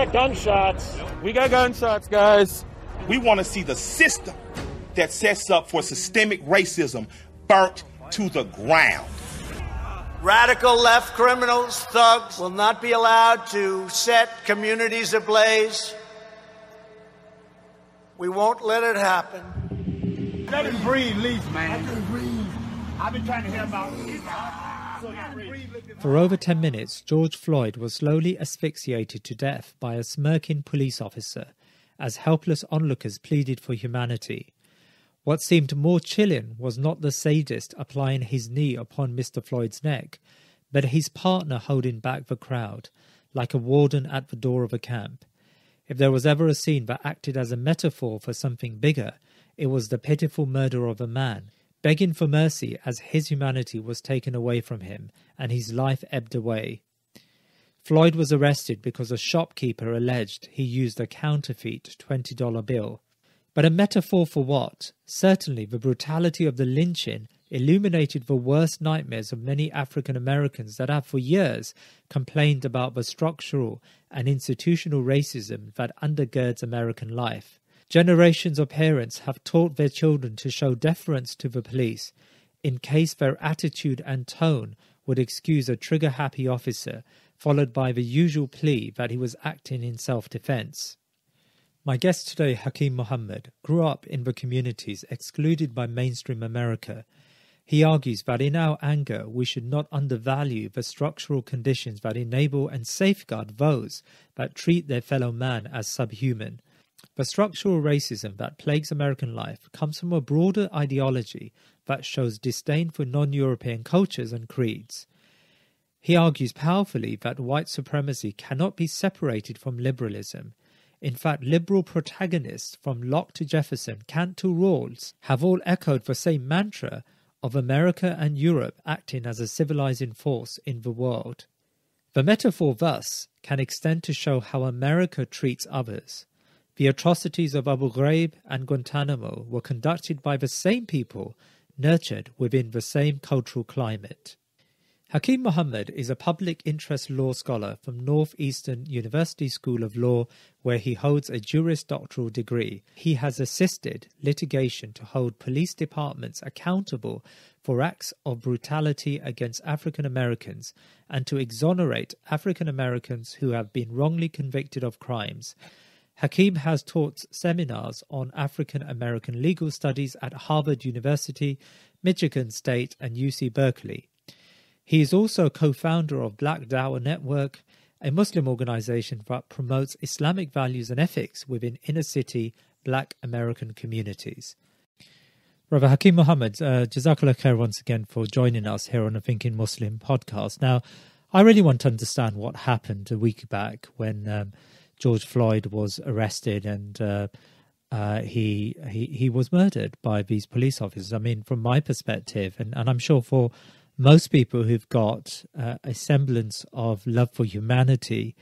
got gunshots. We got gunshots, guys. We want to see the system that sets up for systemic racism burnt to the ground. Radical left criminals, thugs, will not be allowed to set communities ablaze. We won't let it happen. Let him breathe, Leaf, man. Let him breathe. I've been trying to hear about it. For over 10 minutes, George Floyd was slowly asphyxiated to death by a smirking police officer as helpless onlookers pleaded for humanity. What seemed more chilling was not the sadist applying his knee upon Mr Floyd's neck, but his partner holding back the crowd, like a warden at the door of a camp. If there was ever a scene that acted as a metaphor for something bigger, it was the pitiful murder of a man, begging for mercy as his humanity was taken away from him and his life ebbed away. Floyd was arrested because a shopkeeper alleged he used a counterfeit $20 bill. But a metaphor for what? Certainly the brutality of the lynching illuminated the worst nightmares of many African Americans that have for years complained about the structural and institutional racism that undergirds American life. Generations of parents have taught their children to show deference to the police in case their attitude and tone would excuse a trigger-happy officer, followed by the usual plea that he was acting in self-defense. My guest today, Hakeem Mohammed, grew up in the communities excluded by mainstream America. He argues that in our anger, we should not undervalue the structural conditions that enable and safeguard those that treat their fellow man as subhuman. The structural racism that plagues American life comes from a broader ideology that shows disdain for non-European cultures and creeds. He argues powerfully that white supremacy cannot be separated from liberalism. In fact, liberal protagonists from Locke to Jefferson, Kant to Rawls have all echoed the same mantra of America and Europe acting as a civilizing force in the world. The metaphor thus can extend to show how America treats others. The atrocities of Abu Ghraib and Guantanamo were conducted by the same people, nurtured within the same cultural climate. Hakeem Mohammed is a public interest law scholar from Northeastern University School of Law, where he holds a Juris Doctoral degree. He has assisted litigation to hold police departments accountable for acts of brutality against African Americans and to exonerate African Americans who have been wrongly convicted of crimes. Hakeem has taught seminars on African American legal studies at Harvard University, Michigan State, and UC Berkeley. He is also co-founder of Black Dawah Network, a Muslim organization that promotes Islamic values and ethics within inner-city Black American communities. Brother Hakeem Mohammed, Jazakallah khair once again for joining us here on the Thinking Muslim podcast. Now, I really want to understand what happened a week back when George Floyd was arrested and he was murdered by these police officers. I mean, from my perspective, and I'm sure for most people who've got a semblance of love for humanity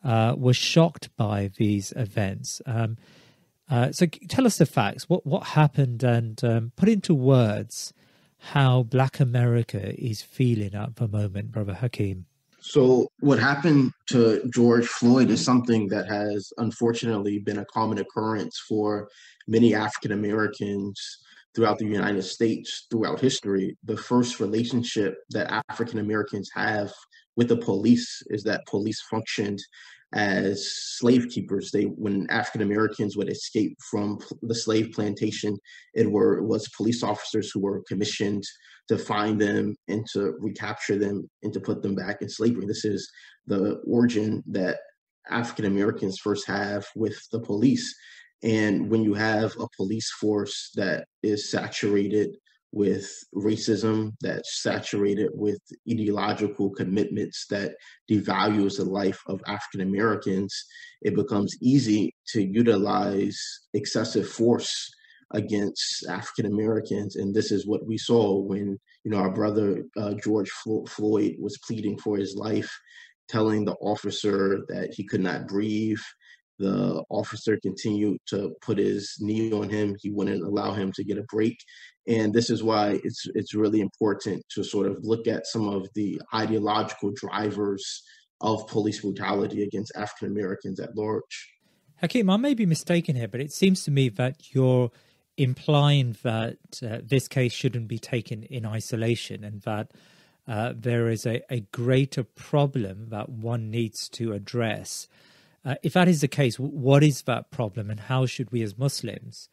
were shocked by these events. So tell us the facts. What happened, and put into words how Black America is feeling at the moment, Brother Hakeem. So what happened to George Floyd is something that has unfortunately been a common occurrence for many African Americans throughout the United States, throughout history. The first relationship that African Americans have with the police is that police functioned as slave keepers. When African Americans would escape from the slave plantation, it was police officers who were commissioned to find them and to recapture them and to put them back in slavery. This is the origin that African Americans first have with the police. And when you have a police force that is saturated with racism, that's saturated with ideological commitments that devalues the life of African Americans, it becomes easy to utilize excessive force against African Americans. And this is what we saw when, our brother George Floyd was pleading for his life, telling the officer that he could not breathe. The officer continued to put his knee on him. He wouldn't allow him to get a break. And this is why it's really important to sort of look at some of the ideological drivers of police brutality against African Americans at large. Hakeem, I may be mistaken here, but it seems to me that you're implying that this case shouldn't be taken in isolation and that there is a greater problem that one needs to address. If that is the case, what is that problem and how should we as Muslims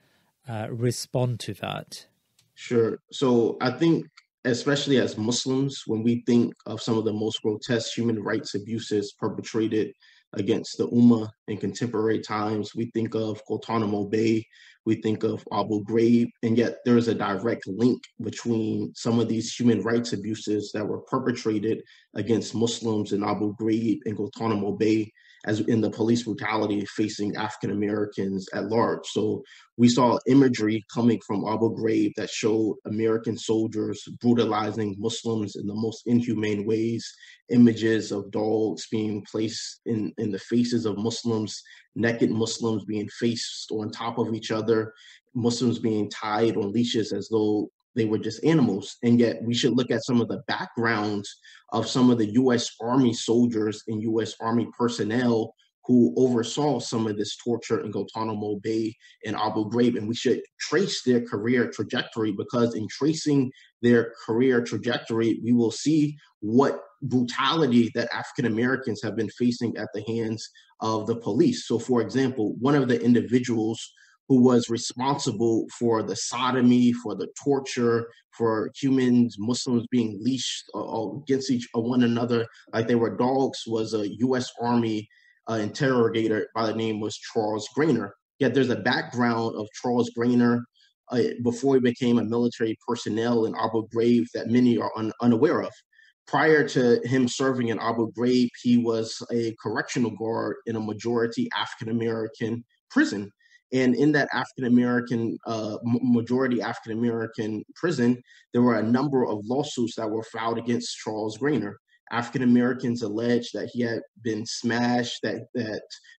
respond to that? Sure. So I think, especially as Muslims, when we think of some of the most grotesque human rights abuses perpetrated against the Ummah in contemporary times, we think of Guantanamo Bay, we think of Abu Ghraib, and yet there is a direct link between some of these human rights abuses that were perpetrated against Muslims in Abu Ghraib and Guantanamo Bay, as in the police brutality facing African Americans at large. So we saw imagery coming from Abu Ghraib that showed American soldiers brutalizing Muslims in the most inhumane ways, images of dogs being placed in the faces of Muslims, naked Muslims being faced on top of each other, Muslims being tied on leashes as though they were just animals. And yet we should look at some of the backgrounds of some of the U.S. Army soldiers and U.S. Army personnel who oversaw some of this torture in Guantanamo Bay and Abu Ghraib. And we should trace their career trajectory, because in tracing their career trajectory, we will see what brutality that African Americans have been facing at the hands of the police. So, for example, one of the individuals who was responsible for the sodomy, for the torture, for humans, Muslims being leashed against one another like they were dogs, was a U.S. Army interrogator by the name was Charles Grainer. Yet there's a background of Charles Grainer before he became a military personnel in Abu Ghraib that many are unaware of. Prior to him serving in Abu Ghraib, he was a correctional guard in a majority African-American prison. And in that majority African-American prison, there were a number of lawsuits that were filed against Charles Grainer. African-Americans alleged that he had been smashed, that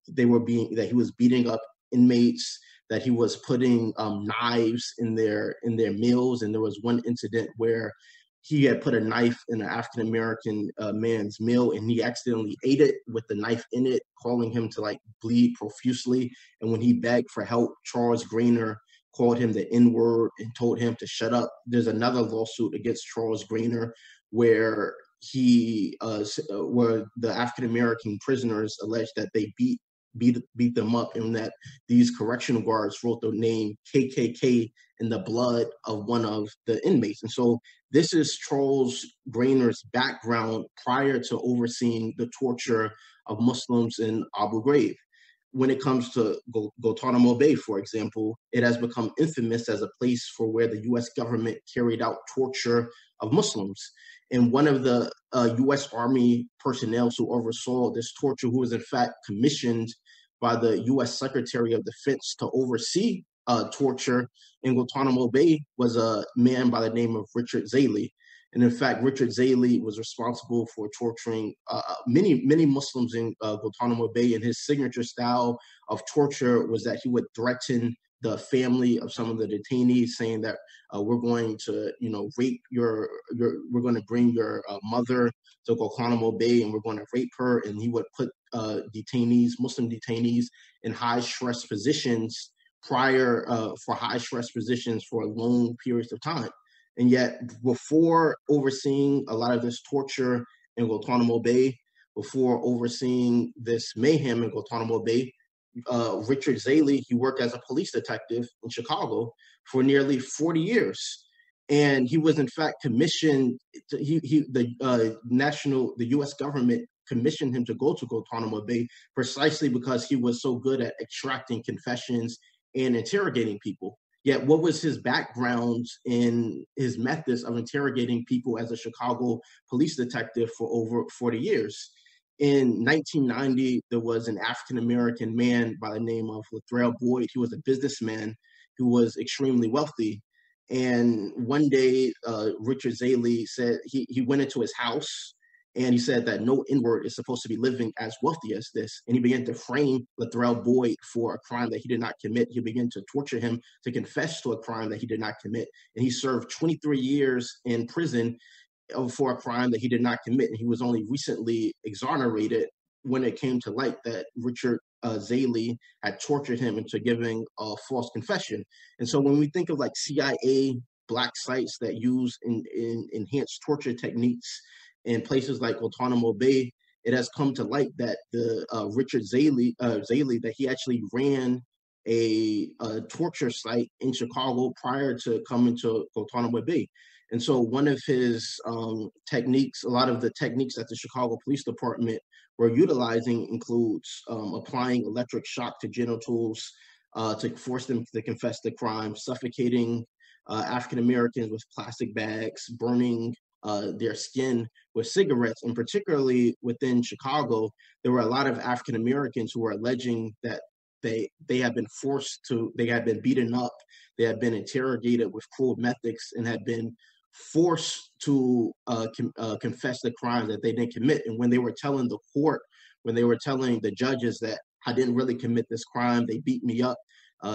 he was beating up inmates, that he was putting knives in their meals. And there was one incident where he had put a knife in an African-American man's meal, and he accidentally ate it with the knife in it, calling him to bleed profusely. And when he begged for help, Charles Grainer called him the N-word and told him to shut up. There's another lawsuit against Charles Grainer where where the African-American prisoners alleged that they beat them up, and that these correctional guards wrote the name KKK in the blood of one of the inmates. And so this is Charles Grainer's background prior to overseeing the torture of Muslims in Abu Ghraib. When it comes to Guantanamo Bay, for example, it has become infamous as a place for where the U.S. government carried out torture of Muslims. And one of the U.S. Army personnel who oversaw this torture, who was in fact commissioned by the U.S. Secretary of Defense to oversee torture in Guantanamo Bay, was a man by the name of Richard Zaley. And in fact, Richard Zaley was responsible for torturing many Muslims in Guantanamo Bay. And his signature style of torture was that he would threaten the family of some of the detainees, saying that we're going to, rape we're going to bring your mother to Guantanamo Bay and we're going to rape her. And he would put Muslim detainees in high stress positions for high stress positions for long periods of time. And yet, before overseeing a lot of this torture in Guantanamo Bay, before overseeing this mayhem in Guantanamo Bay, Richard Zaley, he worked as a police detective in Chicago for nearly 40 years. And he was in fact commissioned, the U.S. government commissioned him to go to Guantanamo Bay precisely because he was so good at extracting confessions and interrogating people. Yet what was his background in his methods of interrogating people as a Chicago police detective for over 40 years? In 1990, there was an African-American man by the name of Latrell Boyd. He was a businessman who was extremely wealthy. And one day, Richard Zaley said he went into his house and he said that no N-word is supposed to be living as wealthy as this. And he began to frame Latrell Boyd for a crime that he did not commit. He began to torture him to confess to a crime that he did not commit. And he served 23 years in prison for a crime that he did not commit. And he was only recently exonerated when it came to light that Richard Zaley had tortured him into giving a false confession. And so when we think of like CIA black sites that use in enhanced torture techniques in places like Guantanamo Bay, it has come to light that the Richard Zaley, that he actually ran a torture site in Chicago prior to coming to Guantanamo Bay. And so one of his techniques, a lot of the techniques that the Chicago Police Department were utilizing includes applying electric shock to genitals to force them to confess the crime, suffocating African Americans with plastic bags, burning their skin with cigarettes. And particularly within Chicago, there were a lot of African Americans who were alleging that they had been beaten up, they had been interrogated with cruel methods, and had been forced to confess the crime that they didn't commit. And when they were telling the court, when they were telling the judges that I didn't really commit this crime, they beat me up,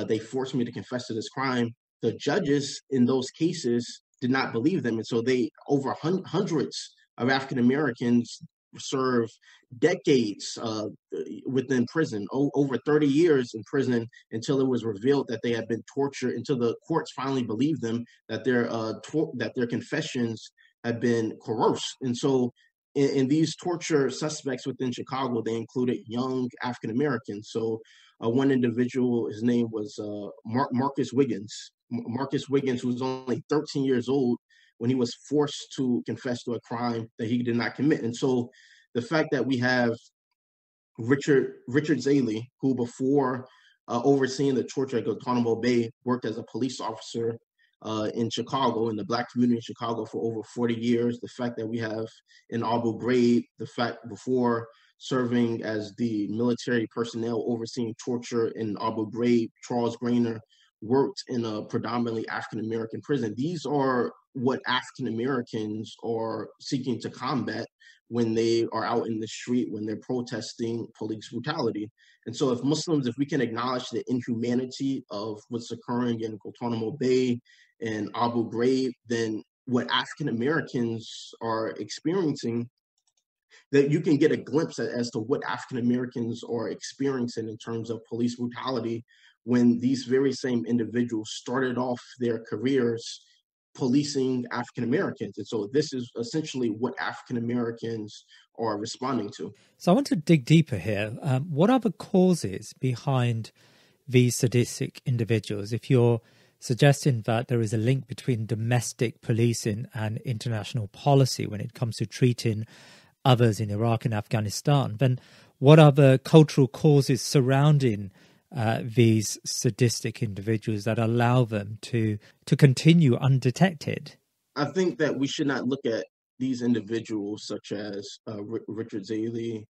they forced me to confess to this crime, the judges in those cases did not believe them. And so over hundreds of African Americans serve decades within prison, over 30 years in prison, until it was revealed that they had been tortured, until the courts finally believed them that their confessions had been coerced. And so in these torture suspects within Chicago, they included young African Americans. So one individual, his name was Marcus Wiggins. Marcus Wiggins, who was only 13 years old when he was forced to confess to a crime that he did not commit. And so the fact that we have Richard Zaley, who before overseeing the torture at Guantanamo Bay, worked as a police officer in Chicago, in the Black community in Chicago for over 40 years. The fact that we have in Abu Ghraib, the fact before serving as the military personnel overseeing torture in Abu Ghraib, Charles Grainer worked in a predominantly African-American prison. These are what African-Americans are seeking to combat when they are out in the street, when they're protesting police brutality. And so if we can acknowledge the inhumanity of what's occurring in Guantanamo Bay and Abu Ghraib, then what African-Americans are experiencing, that you can get a glimpse as to what African-Americans are experiencing in terms of police brutality when these very same individuals started off their careers policing African Americans. And so this is essentially what African Americans are responding to. So I want to dig deeper here. What are the causes behind these sadistic individuals? If you're suggesting that there is a link between domestic policing and international policy when it comes to treating others in Iraq and Afghanistan, then what are the cultural causes surrounding these sadistic individuals that allow them to continue undetected? I think that we should not look at these individuals such as Richard Zaley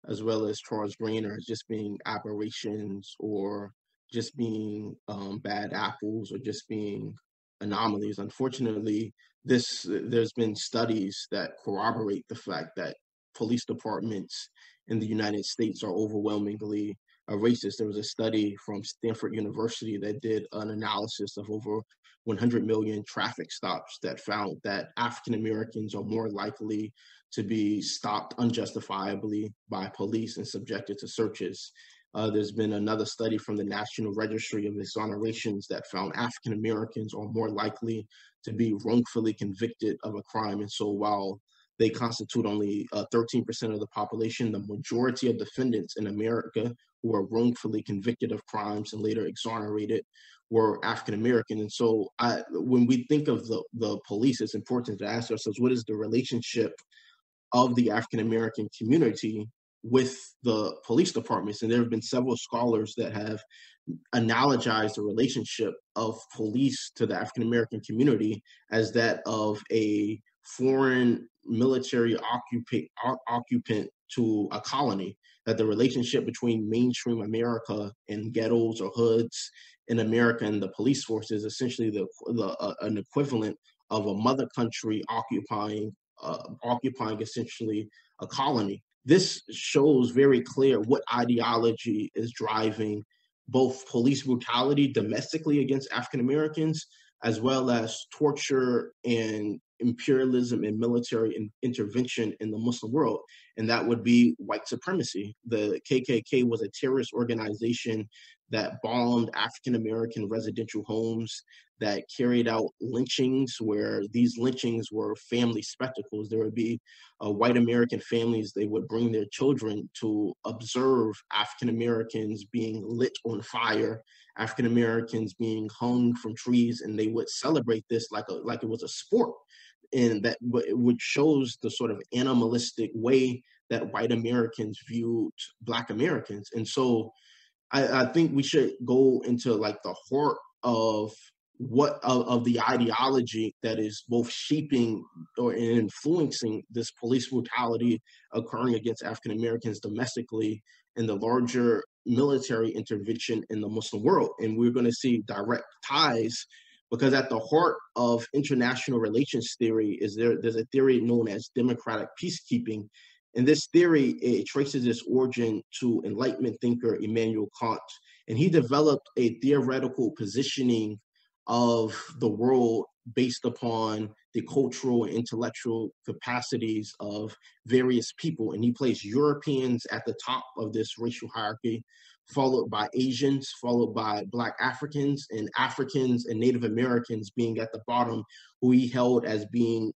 as well as Charles Grainer as just being aberrations or just being bad apples or just being anomalies. Unfortunately, there's been studies that corroborate the fact that police departments in the United States are overwhelmingly racist. There was a study from Stanford University that did an analysis of over 100 million traffic stops that found that African Americans are more likely to be stopped unjustifiably by police and subjected to searches. There's been another study from the National Registry of Exonerations that found African Americans are more likely to be wrongfully convicted of a crime. And so while they constitute only 13% of the population, the majority of defendants in America who are wrongfully convicted of crimes and later exonerated were African American. And so when we think of the police, it's important to ask ourselves, what is the relationship of the African American community with the police departments? And there have been several scholars that have analogized the relationship of police to the African American community as that of a foreign military occupant to a colony, that the relationship between mainstream America and ghettos or hoods in America and the police force is essentially an equivalent of a mother country occupying essentially a colony. This shows very clear what ideology is driving both police brutality domestically against African Americans, as well as torture and imperialism and military intervention in the Muslim world, and that would be white supremacy. The KKK was a terrorist organization that bombed African-American residential homes, that carried out lynchings, where these lynchings were family spectacles. There would be white American families, they would bring their children to observe African-Americans being lit on fire, African-Americans being hung from trees, and they would celebrate this like it was a sport. And that which shows the sort of animalistic way that white Americans viewed Black Americans. And so I think we should go into like the heart of the ideology that is both shaping or influencing this police brutality occurring against African Americans domestically and the larger military intervention in the Muslim world. And we're going to see direct ties, because at the heart of international relations theory there's a theory known as democratic peacekeeping. And this theory, it traces its origin to Enlightenment thinker Immanuel Kant. And he developed a theoretical positioning of the world based upon the cultural and intellectual capacities of various people. And he placed Europeans at the top of this racial hierarchy, followed by Asians, followed by Black Africans and Native Americans being at the bottom, who he held as being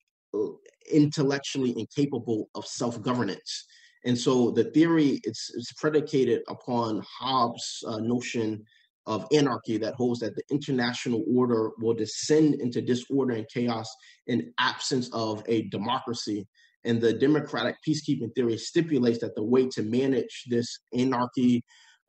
intellectually incapable of self-governance. And so the theory, it's predicated upon Hobbes' notion of anarchy that holds that the international order will descend into disorder and chaos in absence of a democracy. And the democratic peacekeeping theory stipulates that the way to manage this anarchy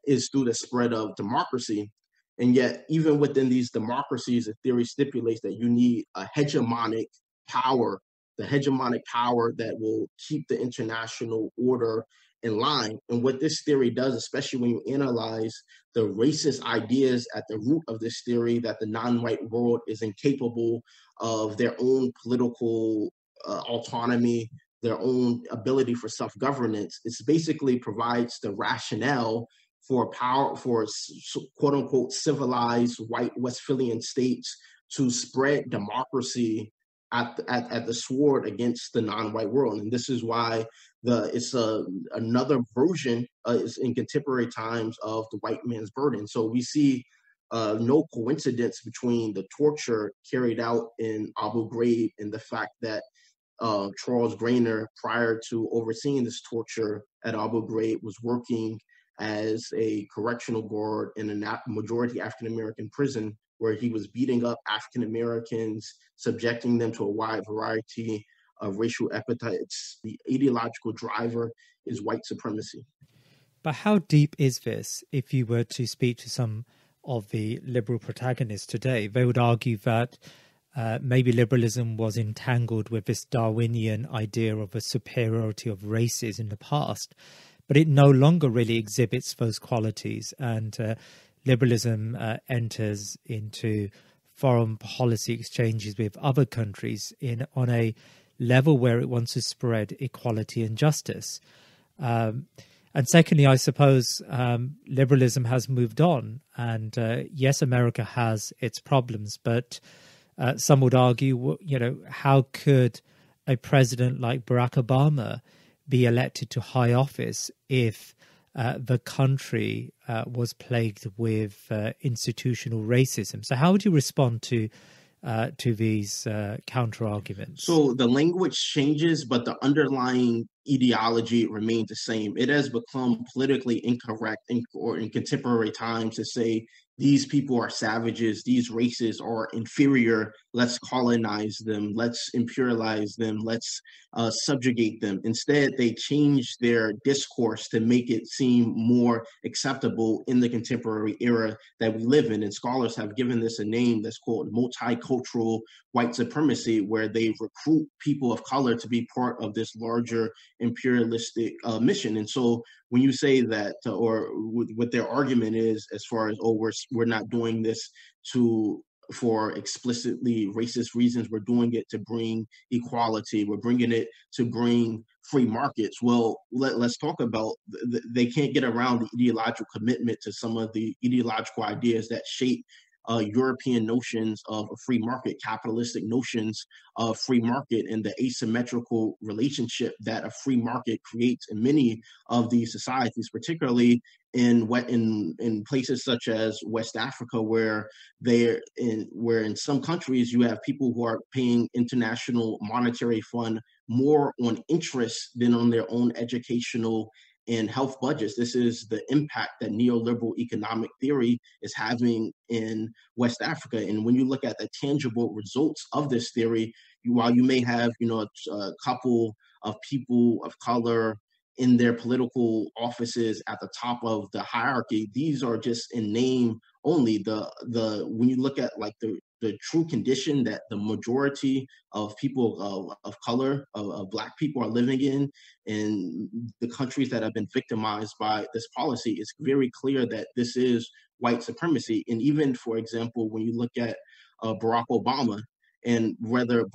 is through the spread of democracy. And yet, even within these democracies, the theory stipulates that you need a hegemonic power, the hegemonic power that will keep the international order in line. And what this theory does, especially when you analyze the racist ideas at the root of this theory, that the non-white world is incapable of their own political autonomy, their own ability for self-governance, it basically provides the rationale for power, for quote unquote civilized white Westphalian states to spread democracy at the sword against the non-white world. And this is why it's another version is in contemporary times of the white man's burden. So we see no coincidence between the torture carried out in Abu Ghraib and the fact that Charles Grainer, prior to overseeing this torture at Abu Ghraib, was working as a correctional guard in a majority African-American prison, where he was beating up African-Americans, subjecting them to a wide variety of racial epithets. The ideological driver is white supremacy. But how deep is this? If you were to speak to some of the liberal protagonists today, they would argue that maybe liberalism was entangled with this Darwinian idea of a superiority of races in the past, but it no longer really exhibits those qualities. And liberalism enters into foreign policy exchanges with other countries on a level where it wants to spread equality and justice. And secondly, I suppose liberalism has moved on. And yes, America has its problems, but some would argue, how could a president like Barack Obama be elected to high office if the country was plagued with institutional racism? So how would you respond to these counter arguments? So the language changes, but the underlying ideology remains the same. It has become politically incorrect in contemporary times to say these people are savages, these races are inferior, let's colonize them, let's imperialize them, let's subjugate them. Instead, they change their discourse to make it seem more acceptable in the contemporary era that we live in. And scholars have given this a name that's called multicultural white supremacy, where they recruit people of color to be part of this larger imperialistic mission. And so when you say that, or what their argument is, as far as, we're not doing this for explicitly racist reasons, we're doing it to bring equality, we're bringing it to bring free markets. Well, let's talk about, they can't get around the ideological commitment to some of the ideological ideas that shape European notions of a free market, capitalistic notions of free market, and the asymmetrical relationship that a free market creates in many of these societies, particularly in places such as West Africa, where in some countries you have people who are paying International Monetary Fund more on interest than on their own educational and health budgets. This is the impact that neoliberal economic theory is having in West Africa. And when you look at the tangible results of this theory, while you may have, a couple of people of color in their political offices at the top of the hierarchy, these are just in name only. When you look at like the true condition that the majority of people of color, of Black people are living in the countries that have been victimized by this policy, it's very clear that this is white supremacy. And even, for example, when you look at Barack Obama, and whether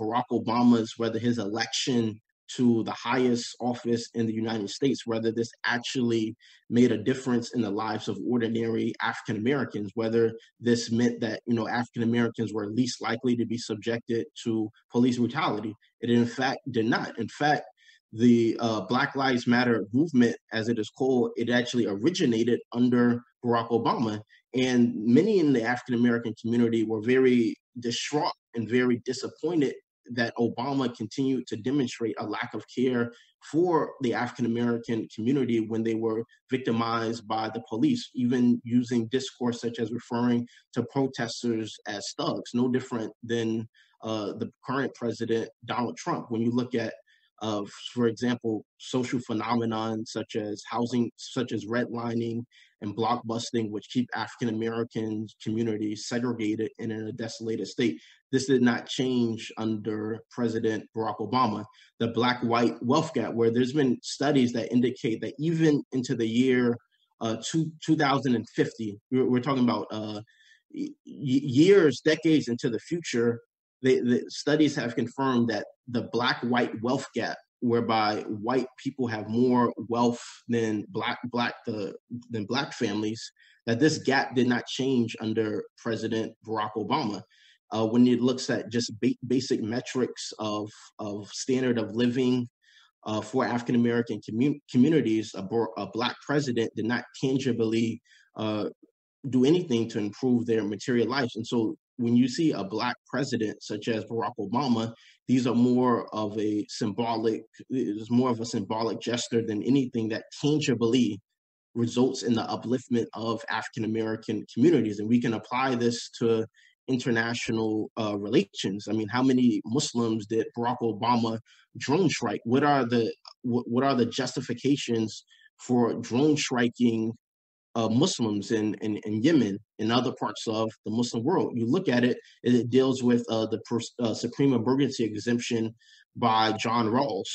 his election to the highest office in the United States, whether this actually made a difference in the lives of ordinary African Americans, whether this meant that, African Americans were least likely to be subjected to police brutality. It in fact did not. In fact, the Black Lives Matter movement, as it is called, it actually originated under Barack Obama. And many in the African American community were very distraught and very disappointed that Obama continued to demonstrate a lack of care for the African American community when they were victimized by the police, even using discourse such as referring to protesters as thugs, no different than the current president, Donald Trump. When you look at, for example, social phenomenon such as redlining and blockbusting, which keep African American communities segregated and in a desolated state. This did not change under President Barack Obama. The Black-white wealth gap, where there's been studies that indicate that even into the year 2050, we're talking about decades into the future, the studies have confirmed that the Black-white wealth gap, whereby white people have more wealth than black families, that this gap did not change under President Barack Obama. When it looks at just basic metrics of standard of living for African American communities, a Black president did not tangibly do anything to improve their material lives. And so when you see a Black president such as Barack Obama, these are more of a symbolic gesture than anything that tangibly results in the upliftment of African American communities. And we can apply this to international relations. I mean, how many Muslims did Barack Obama drone strike? What are the justifications for drone striking Muslims in Yemen and other parts of the Muslim world? You look at it, it deals with the supreme emergency exemption by John Rawls,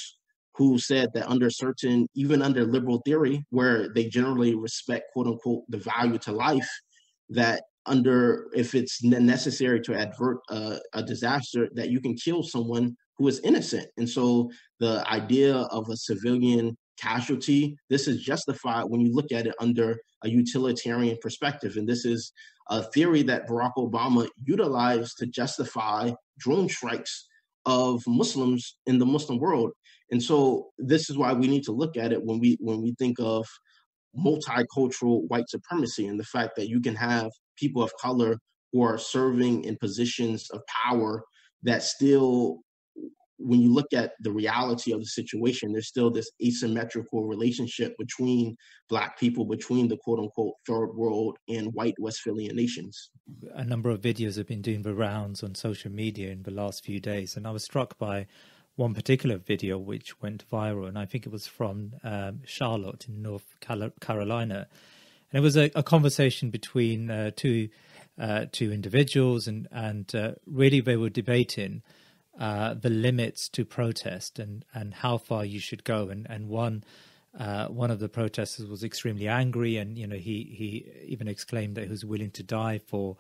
who said that even under liberal theory, where they generally respect, quote unquote, the value to life, that if it's necessary to avert a disaster, that you can kill someone who is innocent. And so the idea of a civilian casualty, this is justified when you look at it under a utilitarian perspective. And this is a theory that Barack Obama utilized to justify drone strikes of Muslims in the Muslim world. And so this is why we need to look at it when we think of multicultural white supremacy, and the fact that you can have people of color who are serving in positions of power that still, when you look at the reality of the situation, there's still this asymmetrical relationship between Black people, between the quote unquote third world and white Westphalian nations. A number of videos have been doing the rounds on social media in the last few days, and I was struck by one particular video which went viral, and I think it was from Charlotte in North Carolina. And it was a conversation between two individuals, and really they were debating the limits to protest and how far you should go. And one of the protesters was extremely angry, and he even exclaimed that he was willing to die for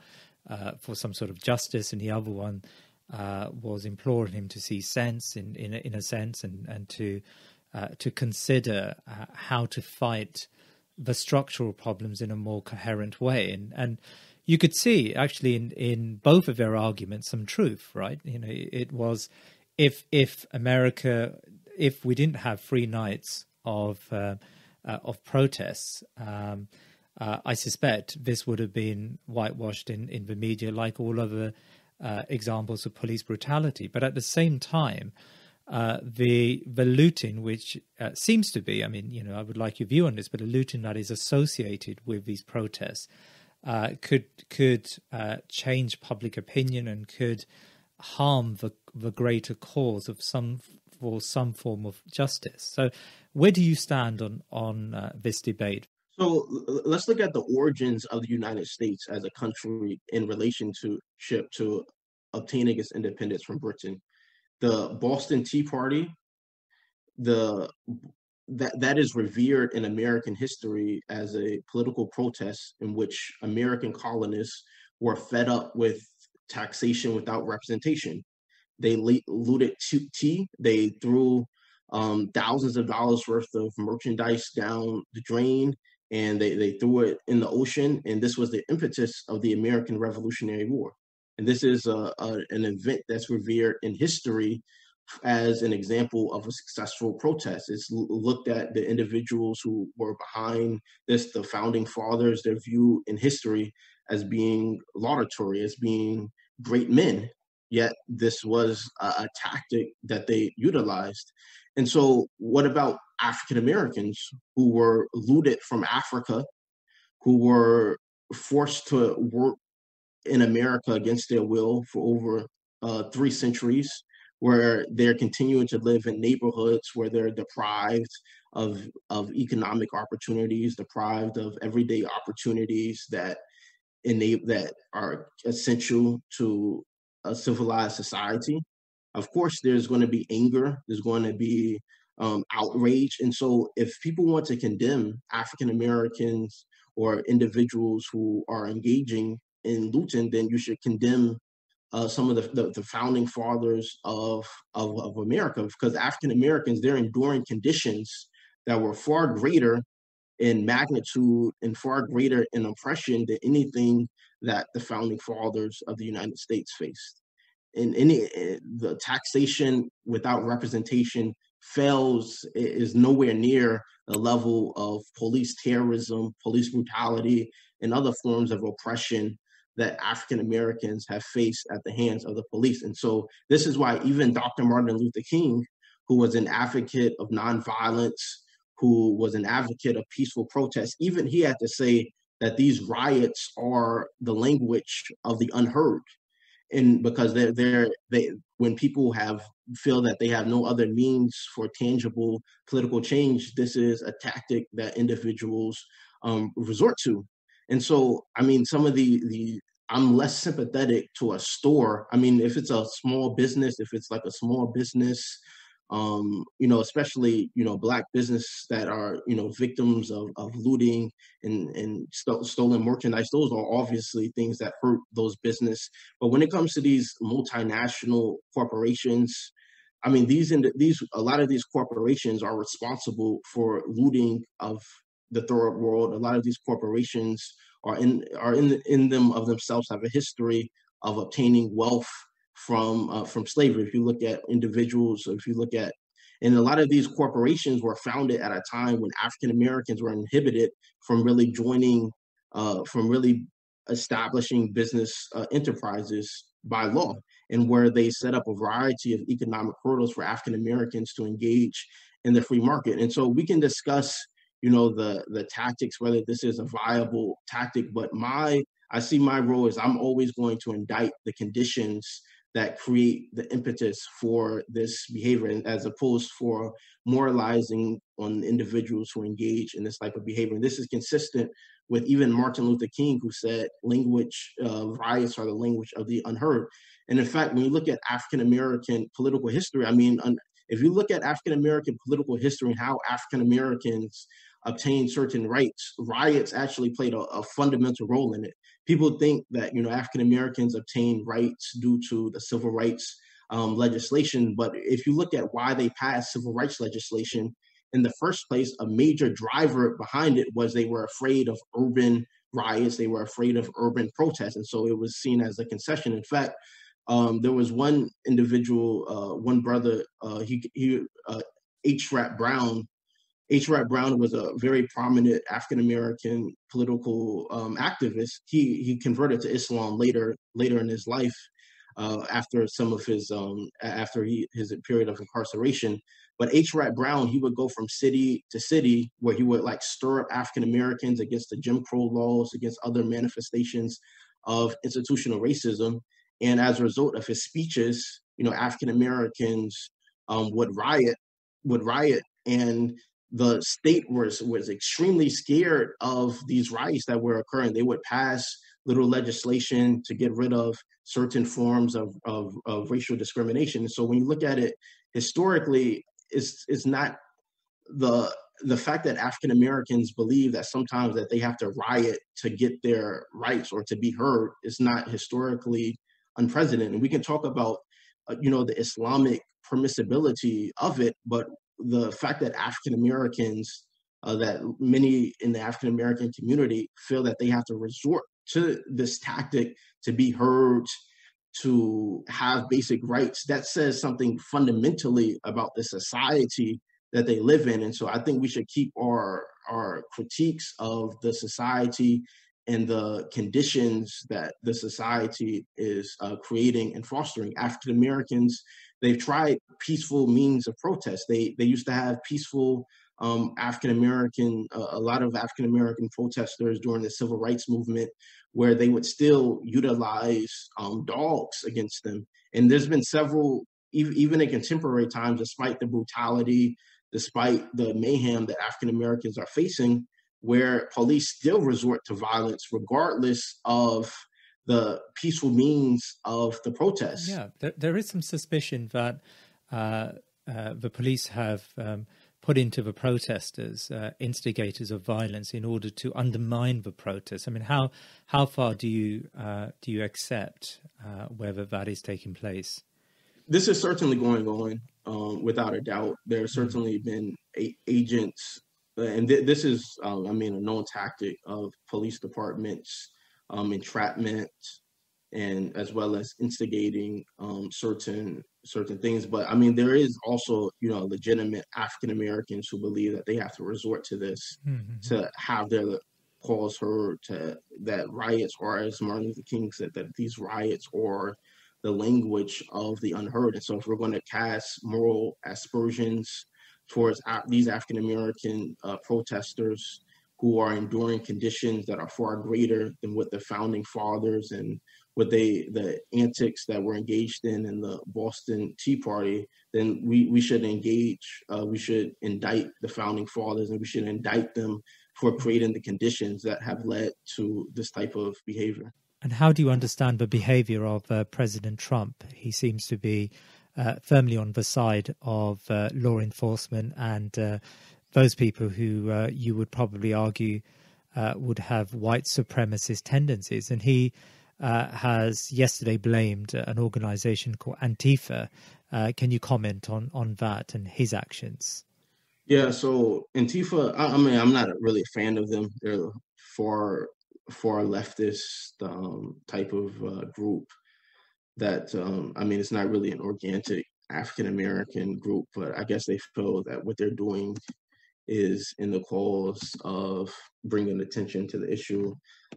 some sort of justice, and the other one was imploring him to see sense in a sense, and to consider how to fight the structural problems in a more coherent way. And you could see actually in both of their arguments some truth, right? It was if America, if we didn't have 3 nights of protests, I suspect this would have been whitewashed in the media like all other examples of police brutality. But at the same time, the looting, which seems to be, I mean, I would like your view on this, but the looting that is associated with these protests could change public opinion and could harm the greater cause of some form of justice. So where do you stand on this debate? So let's look at the origins of the United States as a country in relationship to obtaining its independence from Britain. The Boston Tea Party, that is revered in American history as a political protest in which American colonists were fed up with taxation without representation. They looted tea. They threw thousands of dollars worth of merchandise down the drain, and they threw it in the ocean. And this was the impetus of the American Revolutionary War. And this is an event that's revered in history as an example of a successful protest. It's looked at the individuals who were behind this, the founding fathers, their view in history as being laudatory, as being great men. Yet this was a tactic that they utilized. And so what about African Americans who were looted from Africa, who were forced to work in America against their will for over 3 centuries, where they're continuing to live in neighborhoods where they're deprived of economic opportunities, deprived of everyday opportunities that are essential to a civilized society? Of course, there's going to be anger, there's going to be outrage. And so if people want to condemn African Americans or individuals who are engaging in looting, then you should condemn some of the founding fathers of America, because African Americans, they're enduring conditions that were far greater in magnitude and far greater in oppression than anything that the founding fathers of the United States faced. And the taxation without representation is nowhere near the level of police terrorism, police brutality, and other forms of oppression that African Americans have faced at the hands of the police. And so this is why even Dr. Martin Luther King, who was an advocate of nonviolence, who was an advocate of peaceful protest, even he had to say that these riots are the language of the unheard. And because when people feel that they have no other means for tangible political change, this is a tactic that individuals resort to. And so, I mean, some of I'm less sympathetic to a store. I mean, if it's a small business, if it's like a small business, especially, Black business that are, victims of looting and stolen merchandise, those are obviously things that hurt those business. But when it comes to these multinational corporations, I mean, a lot of these corporations are responsible for looting of the third world. A lot of these corporations are in them of themselves have a history of obtaining wealth from slavery. If you look at individuals, and a lot of these corporations were founded at a time when African Americans were inhibited from really establishing business enterprises by law, and where they set up a variety of economic hurdles for African Americans to engage in the free market. And so we can discuss, the tactics, whether this is a viable tactic, but I see my role as I'm always going to indict the conditions that create the impetus for this behavior, as opposed for moralizing on individuals who engage in this type of behavior. And this is consistent with even Martin Luther King, who said riots are the language of the unheard. And in fact, when you look at African American political history, I mean, if you look at African American political history and how African Americans obtained certain rights, riots actually played a fundamental role in it. People think that, African Americans obtained rights due to the civil rights legislation. But if you look at why they passed civil rights legislation, in the first place, a major driver behind it was they were afraid of urban riots. They were afraid of urban protests. And so it was seen as a concession. In fact, there was one individual, one brother, H. Rap Brown. H. Rap Brown was a very prominent African-American political activist. He converted to Islam later in his life, after some of his his period of incarceration. But H. Rap Brown, he would go from city to city where he would like stir up African Americans against the Jim Crow laws, against other manifestations of institutional racism. And as a result of his speeches, African Americans would riot, and the state was extremely scared of these riots that were occurring. They would pass little legislation to get rid of certain forms of racial discrimination. So when you look at it historically, it's not the fact that African Americans believe that sometimes that they have to riot to get their rights or to be heard is not historically unprecedented. And we can talk about the Islamic permissibility of it, but the fact that African Americans, that many in the African American community feel that they have to resort to this tactic to be heard, to have basic rights, that says something fundamentally about the society that they live in. And so I think we should keep our critiques of the society and the conditions that the society is creating and fostering. African Americans, they've tried peaceful means of protest. They used to have peaceful African American, a lot of African American protesters during the civil rights movement, where they would still utilize dogs against them. And there's been several, even in contemporary times, despite the brutality, despite the mayhem that African Americans are facing, where police still resort to violence regardless of the peaceful means of the protests. Yeah, there is some suspicion that the police have put into the protesters instigators of violence in order to undermine the protests. I mean, how far do you accept whether that is taking place? This is certainly going on, without a doubt. There have certainly been agents, and this is, a known tactic of police departments, entrapment, and as well as instigating certain things. But there is also, legitimate African Americans who believe that they have to resort to this to have their cause heard, that riots, or as Martin Luther King said, that these riots are the language of the unheard. And so if we're going to cast moral aspersions towards these African American protesters who are enduring conditions that are far greater than what the founding fathers and what the antics that were engaged in the Boston Tea Party, then we should engage, we should indict the founding fathers, and we should indict them for creating the conditions that have led to this type of behavior. And how do you understand the behavior of President Trump? He seems to be firmly on the side of law enforcement and those people who you would probably argue would have white supremacist tendencies. And he has yesterday blamed an organization called Antifa. Can you comment on that and his actions? Yeah, so Antifa, I'm not really a fan of them. They're far leftist type of group that, it's not really an organic African-American group, but I guess they feel that what they're doing is in the cause of bringing attention to the issue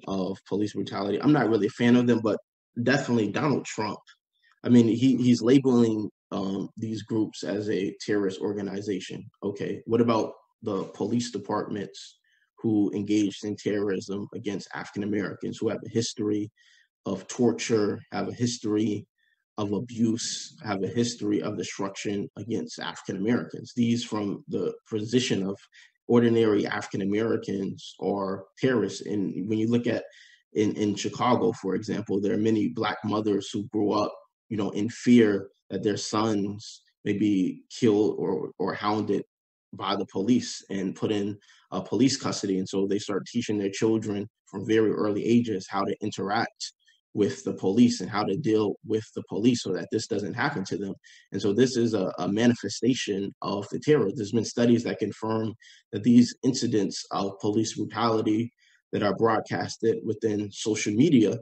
of police brutality. I'm not really a fan of them, but definitely Donald Trump. He's labeling these groups as a terrorist organization. Okay, what about the police departments who engaged in terrorism against African Americans, who have a history of torture, have a history of abuse, have a history of destruction against African Americans? These, from the position of ordinary African Americans, are terrorists. And when you look at in Chicago, for example, there are many Black mothers who grew up, in fear that their sons may be killed or hounded by the police and put in police custody. And so they start teaching their children from very early ages how to interact with the police and how to deal with the police so that this doesn't happen to them. And so this is a manifestation of the terror. There's been studies that confirm that these incidents of police brutality that are broadcasted within social media,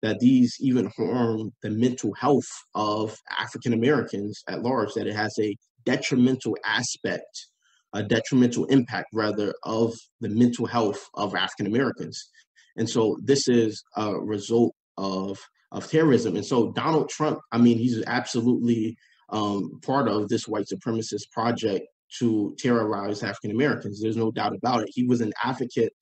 that these even harm the mental health of African Americans at large, that it has a detrimental aspect, a detrimental impact rather, of the mental health of African Americans. And so this is a result of terrorism. And so Donald Trump, I mean, he's absolutely part of this white supremacist project to terrorize African Americans. There's no doubt about it. He was an advocate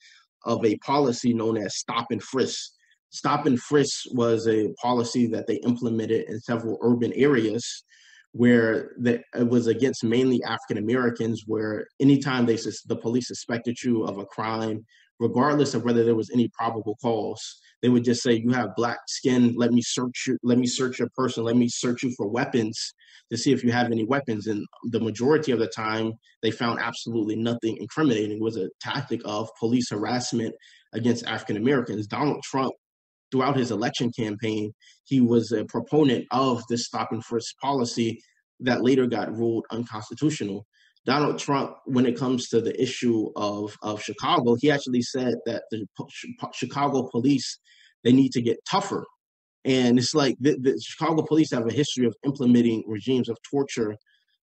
of a policy known as stop and frisk. Stop and frisk was a policy that they implemented in several urban areas where it was against mainly African Americans, where anytime the police suspected you of a crime, regardless of whether there was any probable cause, they would just say, you have black skin, let me search you, let me search your person, let me search you for weapons to see if you have any weapons. And the majority of the time, they found absolutely nothing incriminating. It was a tactic of police harassment against African Americans. Donald Trump, throughout his election campaign, he was a proponent of this stop and frisk policy that later got ruled unconstitutional. Donald Trump, when it comes to the issue of Chicago, he actually said that the Chicago police, they need to get tougher. And it's like the Chicago police have a history of implementing regimes of torture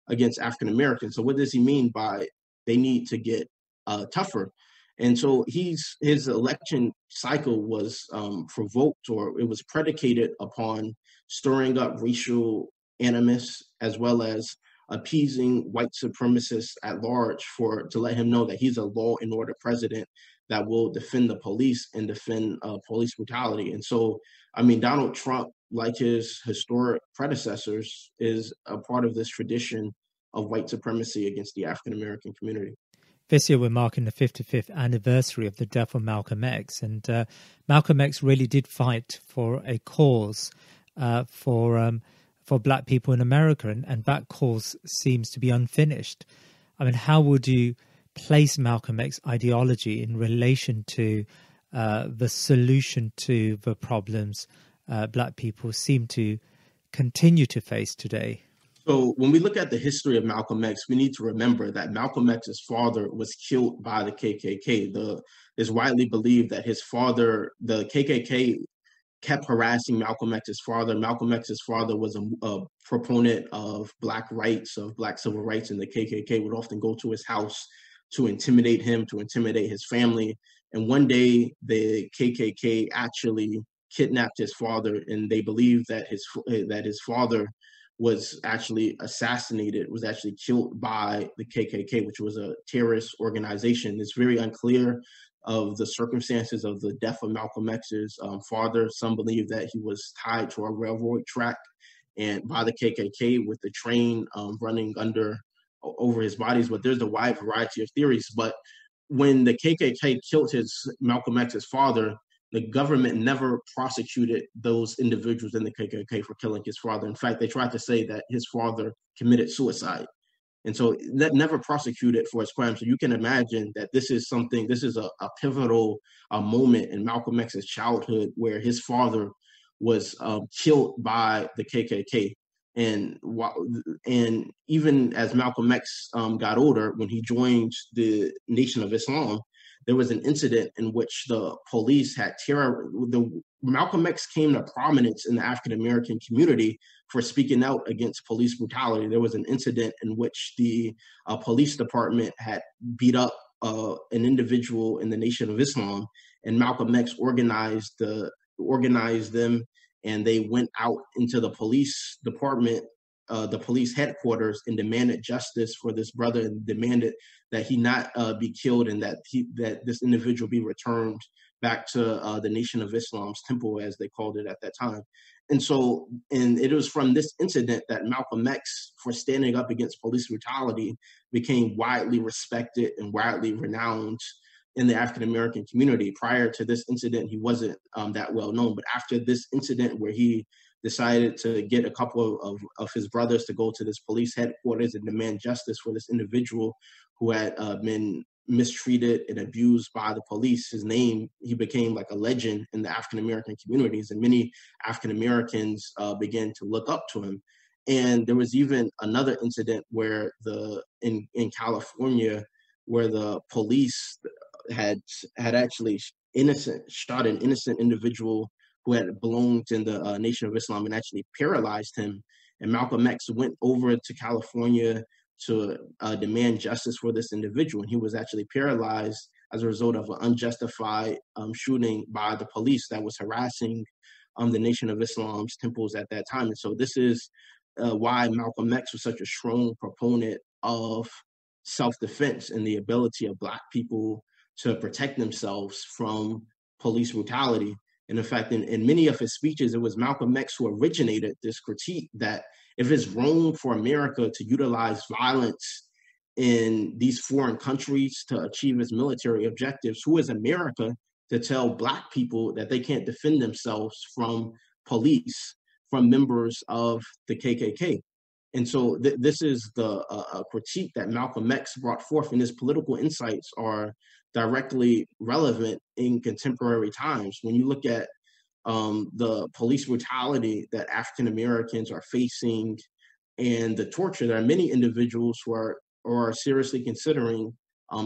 against African Americans. So what does he mean by they need to get tougher? And so his election cycle was provoked, or it was predicated upon stirring up racial animus, as well as appeasing white supremacists at large to let him know that he's a law and order president that will defend the police and defend police brutality. And so, I mean, Donald Trump, like his historic predecessors, is a part of this tradition of white supremacy against the African American community. This year we're marking the 55th anniversary of the death of Malcolm X, and Malcolm X really did fight for a cause for black people in America, and that cause seems to be unfinished. I mean, how would you place Malcolm X ideology in relation to the solution to the problems black people seem to continue to face today? So when we look at the history of Malcolm X, we need to remember that Malcolm X's father was killed by the KKK. It's widely believed that his father, the KKK, kept harassing Malcolm X's father. Malcolm X's father was a proponent of black rights, of black civil rights, and the KKK would often go to his house to intimidate him, to intimidate his family. And one day, the KKK actually kidnapped his father, and they believe that his father was actually assassinated, was actually killed by the KKK, which was a terrorist organization. It's very unclear of the circumstances of the death of Malcolm X's father. Some believe that he was tied to a railroad track and by the KKK with the train running over his bodies. But there's a wide variety of theories. But when the KKK killed Malcolm X's father, the government never prosecuted those individuals in the KKK for killing his father. In fact, they tried to say that his father committed suicide. And so that never prosecuted for his crime. So you can imagine that this is a pivotal moment in Malcolm X's childhood where his father was killed by the KKK. And even as Malcolm X got older, when he joined the Nation of Islam, there was an incident in which the police had Malcolm X came to prominence in the African American community for speaking out against police brutality. There was an incident in which the police department had beat up an individual in the Nation of Islam, and Malcolm X organized them, and they went out into the police department, the police headquarters, and demanded justice for this brother, and demanded that he not be killed, and that this individual be returned back to the Nation of Islam's temple, as they called it at that time. And it was from this incident that Malcolm X, for standing up against police brutality, became widely respected and widely renowned in the African American community. Prior to this incident, he wasn't that well known. But after this incident, where he decided to get a couple of his brothers to go to this police headquarters and demand justice for this individual who had been mistreated and abused by the police, he became like a legend in the African American communities, and many African Americans began to look up to him. And there was even another incident where in California, where the police had actually shot an innocent individual who had belonged in the Nation of Islam and actually paralyzed him. And Malcolm X went over to California to demand justice for this individual. And he was actually paralyzed as a result of an unjustified shooting by the police that was harassing the Nation of Islam's temples at that time. And so this is why Malcolm X was such a strong proponent of self-defense and the ability of Black people to protect themselves from police brutality. And in fact, in many of his speeches, it was Malcolm X who originated this critique that if it's wrong for America to utilize violence in these foreign countries to achieve its military objectives, who is America to tell Black people that they can't defend themselves from police, from members of the KKK? And so this is the critique that Malcolm X brought forth, and his political insights are directly relevant in contemporary times. When you look at the police brutality that African Americans are facing and the torture, there are many individuals who are seriously considering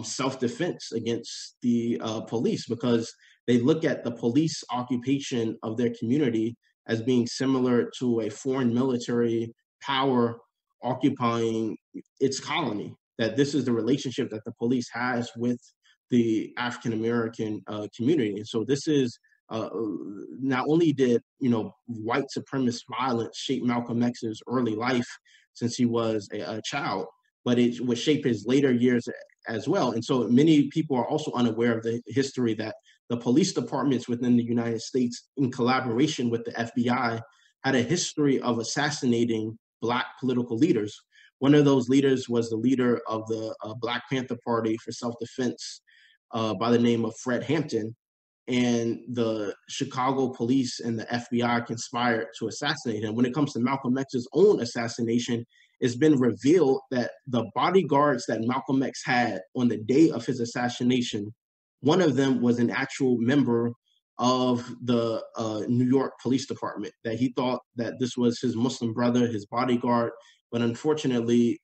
self-defense against the police, because they look at the police occupation of their community as being similar to a foreign military power occupying its colony, that this is the relationship that the police has with the African American community. And so this is not only did white supremacist violence shape Malcolm X's early life since he was a child, but it would shape his later years as well. And so many people are also unaware of the history that the police departments within the United States, in collaboration with the FBI, had a history of assassinating Black political leaders. One of those leaders was the leader of the Black Panther Party for self-defense by the name of Fred Hampton. And the Chicago police and the FBI conspired to assassinate him. When it comes to Malcolm X's own assassination, it's been revealed that the bodyguards that Malcolm X had on the day of his assassination, one of them was an actual member of the New York Police Department, that he thought that this was his Muslim brother, his bodyguard. But unfortunately,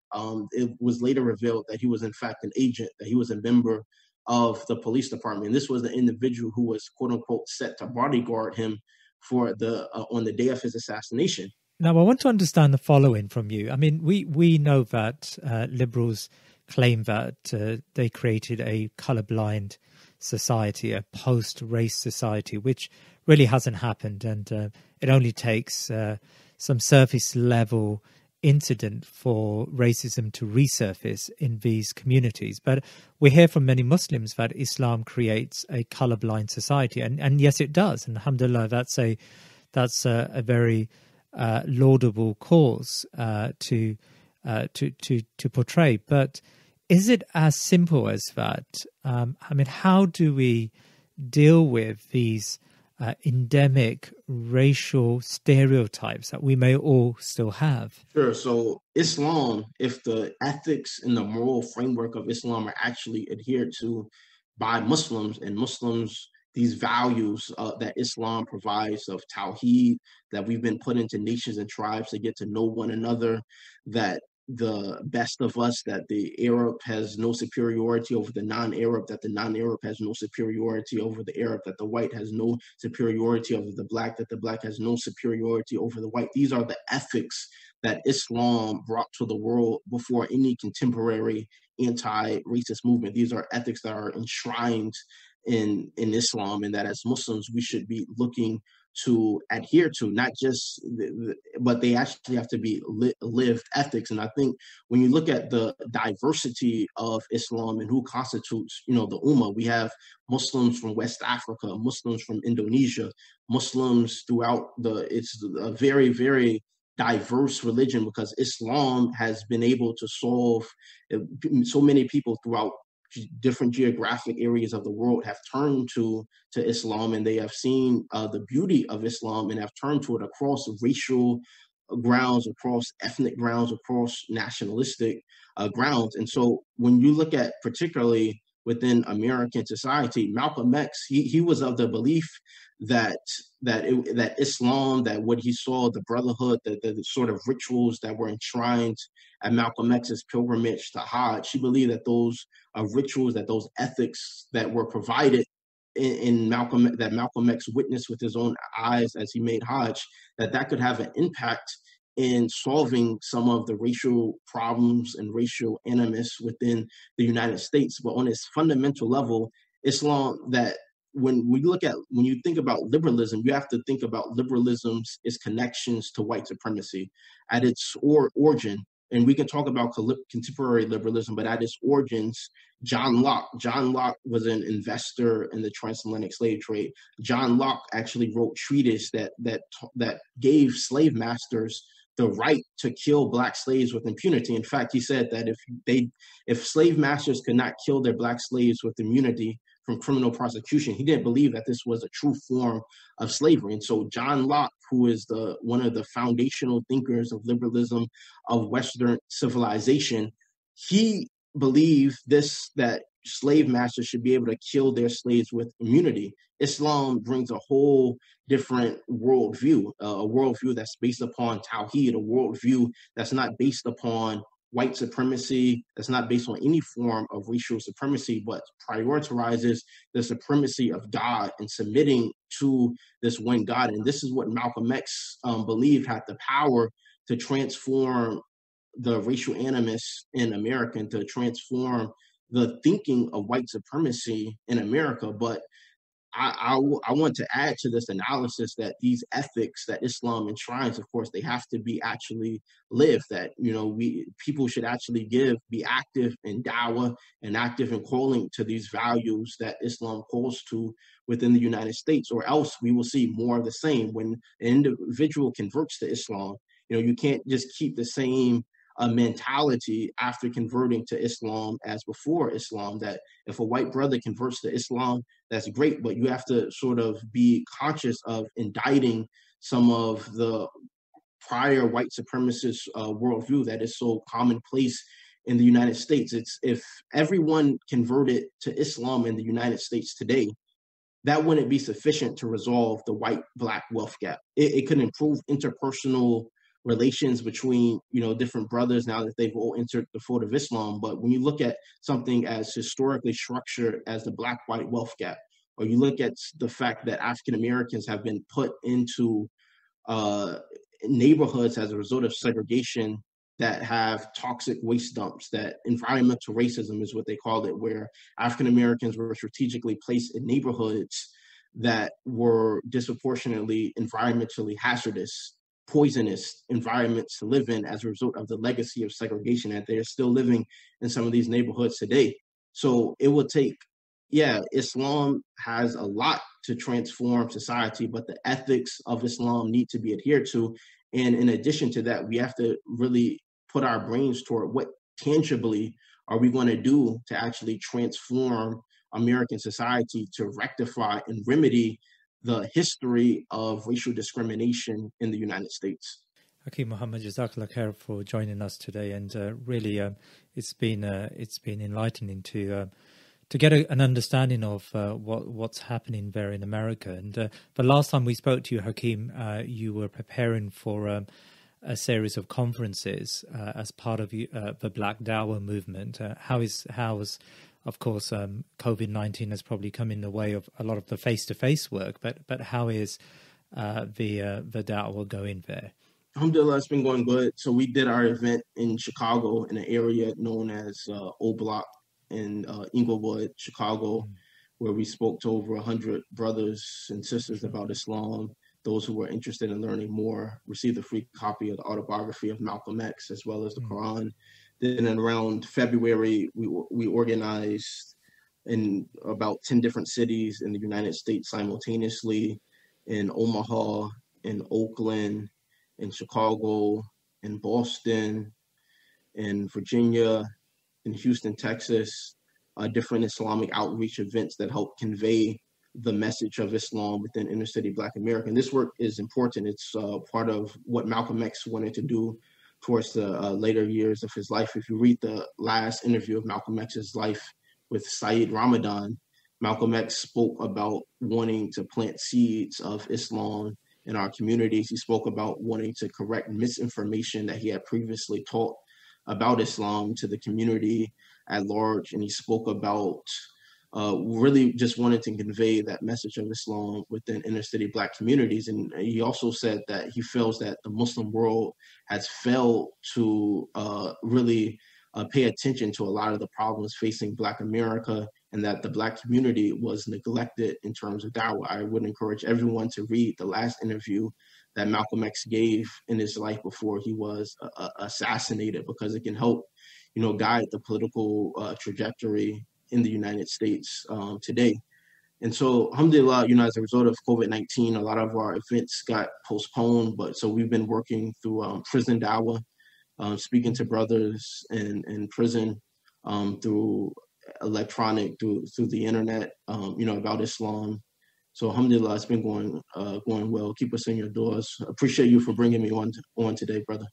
it was later revealed that he was in fact an agent, that he was a member of the police department. And this was the individual who was, quote unquote, set to bodyguard him for on the day of his assassination. Now, I want to understand the following from you. I mean, we know that liberals claim that they created a colorblind society, a post-race society, which really hasn't happened. And it only takes some surface-level incident for racism to resurface in these communities. But we hear from many Muslims that Islam creates a colorblind society. And yes, it does. And alhamdulillah, that's a very laudable cause to portray. But is it as simple as that? I mean, how do we deal with these endemic racial stereotypes that we may all still have? Sure. So Islam, if the ethics and the moral framework of Islam are actually adhered to by Muslims, and Muslims, these values that Islam provides of Tawheed, that we've been put into nations and tribes to get to know one another, that the best of us, that the Arab has no superiority over the non-Arab, that the non-Arab has no superiority over the Arab, that the white has no superiority over the Black, that the Black has no superiority over the white. These are the ethics that Islam brought to the world before any contemporary anti-racist movement. These are ethics that are enshrined in Islam, and that as Muslims we should be looking to adhere to, not just, but they actually have to be lived ethics. And I think when you look at the diversity of Islam and who constitutes, the Ummah, we have Muslims from West Africa, Muslims from Indonesia, Muslims throughout it's a very, very diverse religion, because Islam has been able to solve so many people throughout different geographic areas of the world have turned to Islam, and they have seen the beauty of Islam and have turned to it across racial grounds, across ethnic grounds, across nationalistic grounds. And so when you look at particularly within American society, Malcolm X, he was of the belief that Islam, that what he saw, the brotherhood, the sort of rituals that were enshrined at Malcolm X's pilgrimage to Hajj, he believed that those rituals, that those ethics that were provided in Malcolm, that Malcolm X witnessed with his own eyes as he made Hajj, that could have an impact in solving some of the racial problems and racial animus within the United States. But on its fundamental level, Islam, that when you think about liberalism, you have to think about liberalism's its connections to white supremacy at its origin. And we can talk about contemporary liberalism, but at its origins, John Locke was an investor in the transatlantic slave trade. John Locke actually wrote treatise that gave slave masters the right to kill black slaves with impunity. In fact, he said that if slave masters could not kill their black slaves with immunity from criminal prosecution, he didn't believe that this was a true form of slavery. And so John Locke, who is one of the foundational thinkers of liberalism, of Western civilization, he believed that slave masters should be able to kill their slaves with immunity. Islam brings a whole different worldview, a worldview that's based upon Tawheed, a worldview that's not based upon white supremacy, that's not based on any form of racial supremacy, but prioritizes the supremacy of God and submitting to this one God. And this is what Malcolm X believed had the power to transform the racial animus in America and to transform the thinking of white supremacy in America. But I want to add to this analysis that these ethics that Islam enshrines, of course, they have to be actually lived. That people should actually be active in dawah and active in calling to these values that Islam calls to within the United States, or else we will see more of the same. When an individual converts to Islam, you can't just keep the same mentality after converting to Islam as before Islam. That if a white brother converts to Islam, that's great, but you have to sort of be conscious of indicting some of the prior white supremacist worldview that is so commonplace in the United States. If everyone converted to Islam in the United States today, that wouldn't be sufficient to resolve the white-black wealth gap. It could improve interpersonal relations between different brothers now that they've all entered the fold of Islam. But when you look at something as historically structured as the black-white wealth gap, or you look at the fact that African Americans have been put into neighborhoods as a result of segregation that have toxic waste dumps, that environmental racism is what they call it, where African Americans were strategically placed in neighborhoods that were disproportionately environmentally hazardous, poisonous environments to live in as a result of the legacy of segregation, that they're still living in some of these neighborhoods today. So it will take, Islam has a lot to transform society, but the ethics of Islam need to be adhered to. And in addition to that, we have to really put our brains toward what tangibly are we going to do to actually transform American society to rectify and remedy the history of racial discrimination in the United States. Hakeem Muhammad, Jazakallah khair for joining us today, and really it's been enlightening to get an understanding of what's happening there in America. And the last time we spoke to you, Hakeem, you were preparing for a series of conferences as part of the Black Dawah movement. How's of course, COVID-19 has probably come in the way of a lot of the face-to-face work, but how is the Dawah going there? Alhamdulillah, it's been going good. So we did our event in Chicago in an area known as O Block in Inglewood, Chicago, where we spoke to over 100 brothers and sisters about Islam. Those who were interested in learning more received a free copy of the autobiography of Malcolm X, as well as the Quran. Then around February, we organized in about 10 different cities in the United States simultaneously, in Omaha, in Oakland, in Chicago, in Boston, in Virginia, in Houston, Texas, different Islamic outreach events that help convey the message of Islam within inner city Black America. And this work is important. It's part of what Malcolm X wanted to do towards the later years of his life. If you read the last interview of Malcolm X's life with Saeed Ramadan, Malcolm X spoke about wanting to plant seeds of Islam in our communities. He spoke about wanting to correct misinformation that he had previously taught about Islam to the community at large. And he spoke about really just wanted to convey that message of Islam within inner city Black communities. And he also said that he feels that the Muslim world has failed to really pay attention to a lot of the problems facing Black America, and that the Black community was neglected in terms of da'wah. I would encourage everyone to read the last interview that Malcolm X gave in his life before he was assassinated, because it can help, guide the political trajectory in the United States today. And so, alhamdulillah, as a result of COVID-19, a lot of our events got postponed, but so we've been working through prison da'wah, speaking to brothers in prison through electronic, through the internet, about Islam. So alhamdulillah, it's been going well. Keep us in your doors. Appreciate you for bringing me on today, brother.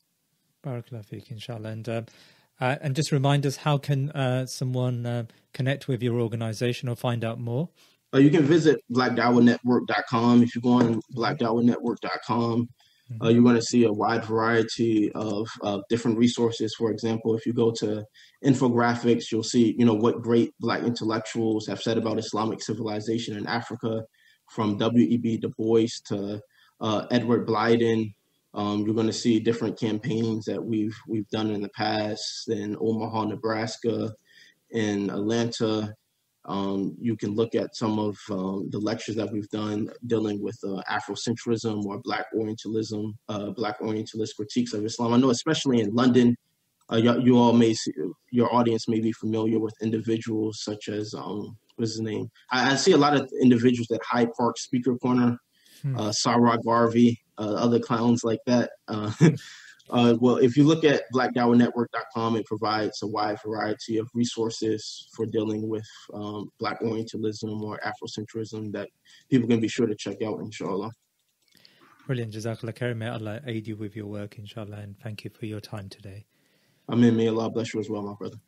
Barakallah feek, inshallah. And just remind us, how can someone connect with your organization or find out more? You can visit blackdawahnetwork.com. If you go on blackdawahnetwork.com, you're going to see a wide variety of different resources. For example, if you go to infographics, you'll see, what great Black intellectuals have said about Islamic civilization in Africa, from W.E.B. Du Bois to Edward Blyden. You're going to see different campaigns that we've done in the past in Omaha, Nebraska, in Atlanta. You can look at some of the lectures that we've done dealing with Afrocentrism or Black Orientalism, Black Orientalist critiques of Islam. I know especially in London, you all your audience may be familiar with individuals such as, what's his name? I see a lot of individuals at Hyde Park Speaker Corner, Sarah Garvey, other clowns like that. Well, if you look at blackdawahnetwork.com, it provides a wide variety of resources for dealing with Black Orientalism or Afrocentrism that people can be sure to check out, inshallah. Brilliant. Jazakallah khair. May Allah aid you with your work, inshallah, and thank you for your time today. Amen. May Allah bless you as well, my brother.